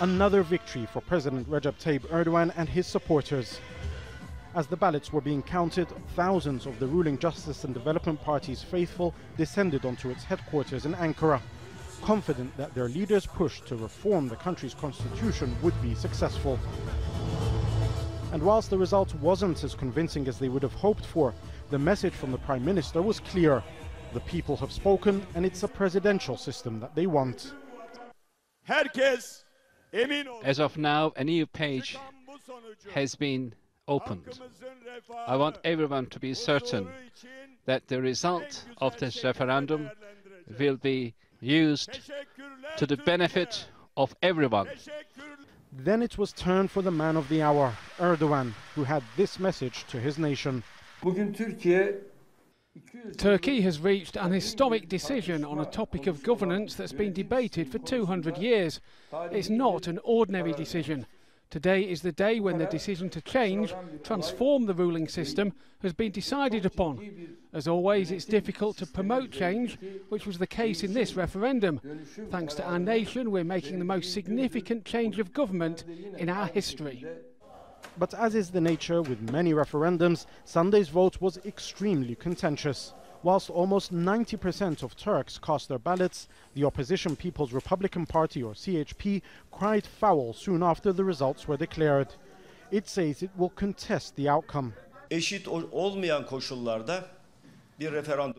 Another victory for President Recep Tayyip Erdogan and his supporters. As the ballots were being counted, thousands of the ruling Justice and Development Party's faithful descended onto its headquarters in Ankara, confident that their leaders' push to reform the country's constitution would be successful. And whilst the result wasn't as convincing as they would have hoped for, the message from the Prime Minister was clear. The people have spoken, and it's a presidential system that they want. As of now, a new page has been opened. I want everyone to be certain that the result of this referendum will be used to the benefit of everyone. Then it was turn for the man of the hour, Erdogan, who had this message to his nation. Turkey has reached an historic decision on a topic of governance that's been debated for 200 years. It's not an ordinary decision. Today is the day when the decision to transform the ruling system, has been decided upon. As always, it's difficult to promote change, which was the case in this referendum. Thanks to our nation, we're making the most significant change of government in our history. But as is the nature with many referendums, Sunday's vote was extremely contentious. Whilst almost 90% of Turks cast their ballots, the opposition People's Republican Party, or CHP, cried foul soon after the results were declared. It says it will contest the outcome.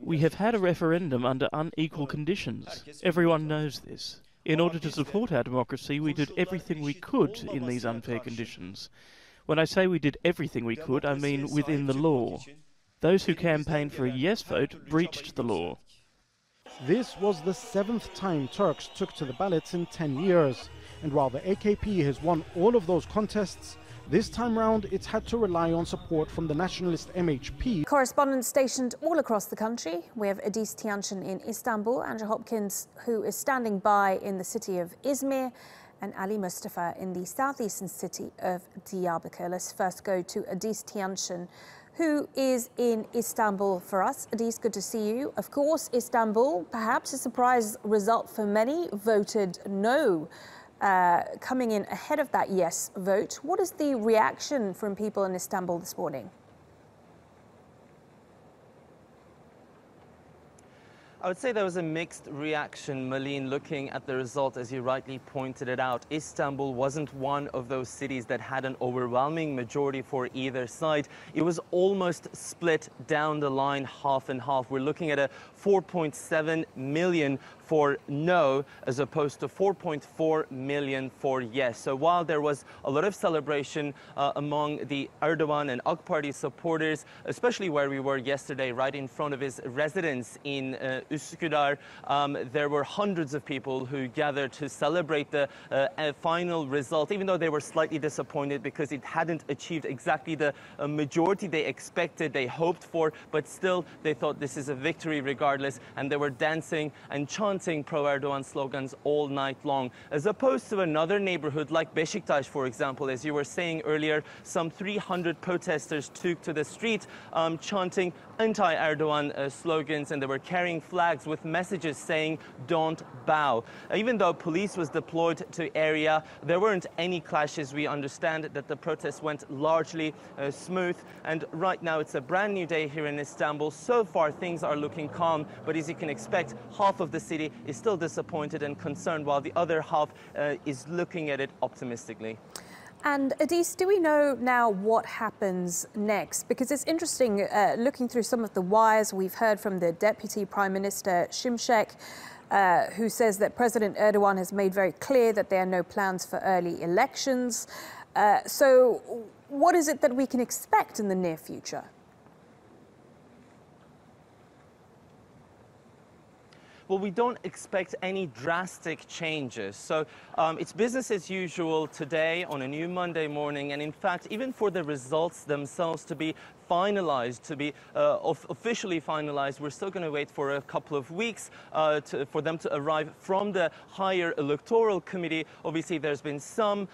We have had a referendum under unequal conditions. Everyone knows this. In order to support our democracy, we did everything we could in these unfair conditions. When I say we did everything we could, I mean within the law. Those who campaigned for a yes vote breached the law. This was the 7th time Turks took to the ballots in 10 years. And while the AKP has won all of those contests, this time round it's had to rely on support from the nationalist MHP. Correspondents stationed all across the country. We have Adis Tianshin in Istanbul, Andrew Hopkins, who is standing by in the city of Izmir, and Ali Mustafa in the southeastern city of Diyarbakir. Let's first go to Adis Tianshin, who is in Istanbul for us. Adis, good to see you. Of course, Istanbul, perhaps a surprise result for many, voted no, coming in ahead of that yes vote. What is the reaction from people in Istanbul this morning? I would say there was a mixed reaction, Malene, looking at the result, as you rightly pointed it out. Istanbul wasn't one of those cities that had an overwhelming majority for either side. It was almost split down the line, half and half. We're looking at a 4.7 million for no, as opposed to 4.4 million for yes. So while there was a lot of celebration among the Erdogan and AK Party supporters, especially where we were yesterday, right in front of his residence in Üsküdar, there were hundreds of people who gathered to celebrate the final result, even though they were slightly disappointed because it hadn't achieved exactly the majority they expected, they hoped for, but still they thought this is a victory regardless, and they were dancing and chanting pro-Erdogan slogans all night long. As opposed to another neighborhood like Beşiktaş, for example, as you were saying earlier, some 300 protesters took to the street chanting anti-Erdogan slogans, and they were carrying flags with messages saying "Don't bow." Even though police was deployed to area, there weren't any clashes. We understand that the protest went largely smooth, and right now it's a brand new day here in Istanbul. So far things are looking calm, but as you can expect, half of the city is still disappointed and concerned, while the other half is looking at it optimistically. And Adis, do we know now what happens next? Because it's interesting, looking through some of the wires, we've heard from the Deputy Prime Minister Şimşek, who says that President Erdogan has made very clear that there are no plans for early elections. So what is it that we can expect in the near future? Well, we don't expect any drastic changes. So it's business as usual today on a new Monday morning. And in fact, even for the results themselves to be finalized, to be officially finalized. We're still going to wait for a couple of weeks for them to arrive from the higher electoral committee. Obviously, there's been some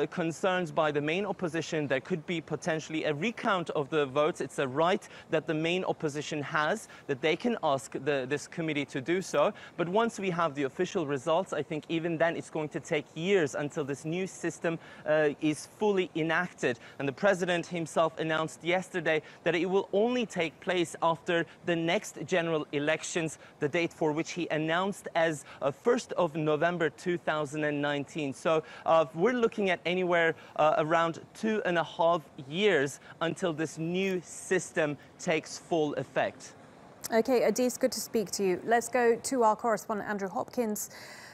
concerns by the main opposition. There could be potentially a recount of the votes. It's a right that the main opposition has, that they can ask this committee to do so. But once we have the official results, I think even then it's going to take years until this new system is fully enacted. And the president himself announced yesterday that it will only take place after the next general elections, the date for which he announced as 1st of November 2019. So we're looking at anywhere around 2.5 years until this new system takes full effect. Okay, Adis, good to speak to you. Let's go to our correspondent Andrew Hopkins,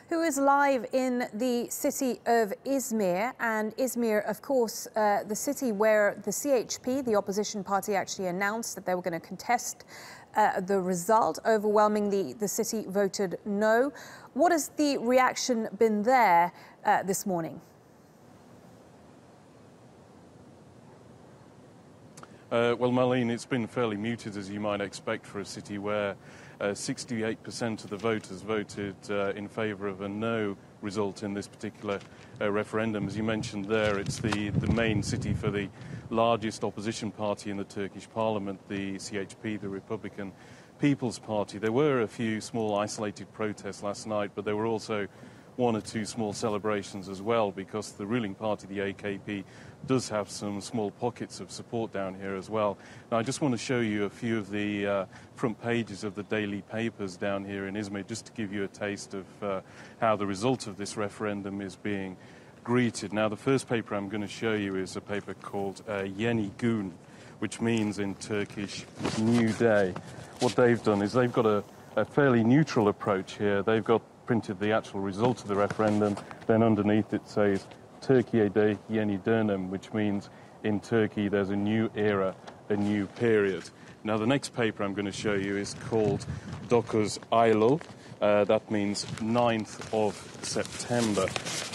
who is live in the city of Izmir. And Izmir, of course, the city where the CHP, the opposition party, actually announced that they were going to contest the result. Overwhelmingly, the city voted no. What has the reaction been there this morning? Well, Marlene, it's been fairly muted, as you might expect, for a city where 68% of the voters voted in favour of a no result in this particular referendum. As you mentioned there, it's the main city for the largest opposition party in the Turkish parliament, the CHP, the Republican People's Party. There were a few small isolated protests last night, but there were also one or two small celebrations as well, because the ruling party, the AKP, does have some small pockets of support down here as well. Now, I just want to show you a few of the front pages of the daily papers down here in Izmir, just to give you a taste of how the result of this referendum is being greeted. Now, the first paper I'm going to show you is a paper called Yeni Gün, which means in Turkish, new day. What they've done is they've got a fairly neutral approach here. They've got printed the actual result of the referendum, then underneath it says Türkiye'de yeni dönem, which means in Turkey there's a new era, a new period. Now, the next paper I'm going to show you is called 9 Eylül. That means 9th of September.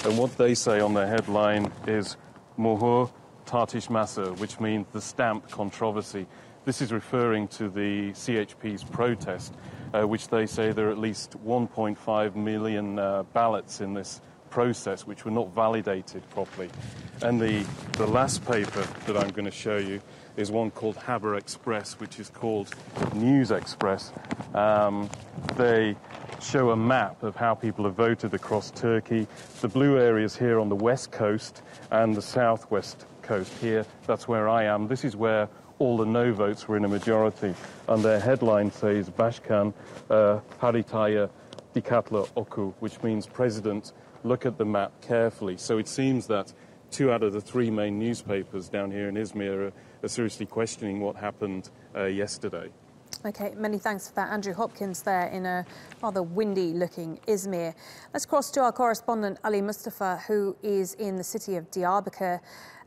And what they say on their headline is Muhur Tartışması, which means the stamp controversy. This is referring to the CHP's protest, which they say there are at least 1.5 million ballots in this process which were not validated properly. And the last paper that I'm going to show you is one called Haber Express, which is called News Express. They show a map of how people have voted across Turkey. The blue areas here on the west coast and the southwest coast here, that's where I am. This is where all the no votes were in a majority, and their headline says Başkan haritaya dikkatli oku, which means President, look at the map carefully. So it seems that 2 out of the 3 main newspapers down here in Izmir are seriously questioning what happened yesterday. Okay, many thanks for that. Andrew Hopkins there in a rather windy-looking Izmir. Let's cross to our correspondent Ali Mustafa, who is in the city of Diyarbakir.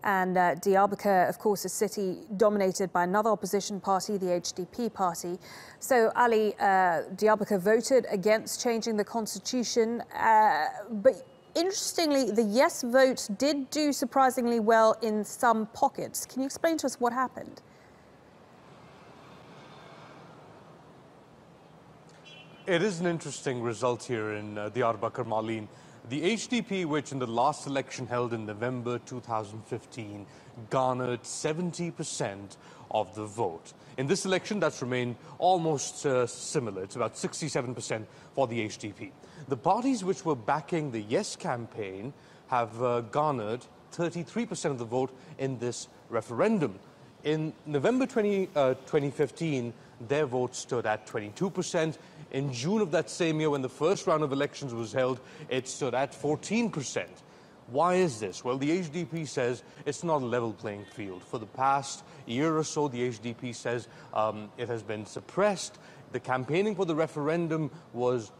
And Diyarbakir, of course, a city dominated by another opposition party, the HDP party. So, Ali, Diyarbakir voted against changing the constitution. But interestingly, the yes vote did do surprisingly well in some pockets. Can you explain to us what happened? It is an interesting result here in Diyarbakir, Marlene. The HDP, which in the last election held in November 2015, garnered 70% of the vote. In this election, that's remained almost similar. It's about 67% for the HDP. The parties which were backing the Yes campaign have garnered 33% of the vote in this referendum. In November 2015, their vote stood at 22%. In June of that same year, when the first round of elections was held, it stood at 14%. Why is this? Well, the HDP says it's not a level playing field. For the past year or so, the HDP says it has been suppressed. The campaigning for the referendum was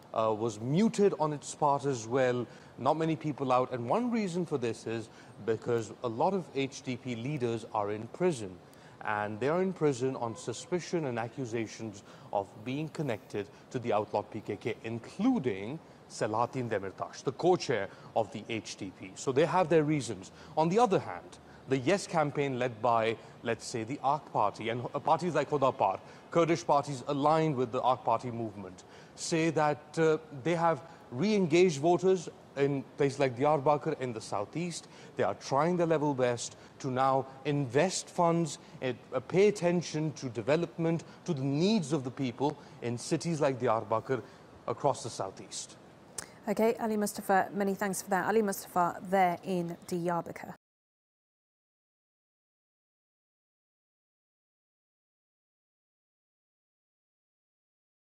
muted on its part as well. Not many people out. And one reason for this is because a lot of HDP leaders are in prison. And they are in prison on suspicion and accusations of being connected to the outlawed PKK, including Selahattin Demirtas, the co-chair of the HDP. So they have their reasons. On the other hand, The Yes campaign led by, let's say, the AK Party and parties like Hudapar, Kurdish parties aligned with the AK Party movement, say that they have re-engaged voters in places like Diyarbakir in the southeast. They are trying their level best to now invest funds, pay attention to development, to the needs of the people in cities like Diyarbakir across the southeast. OK, Ali Mustafa, many thanks for that. Ali Mustafa there in Diyarbakir.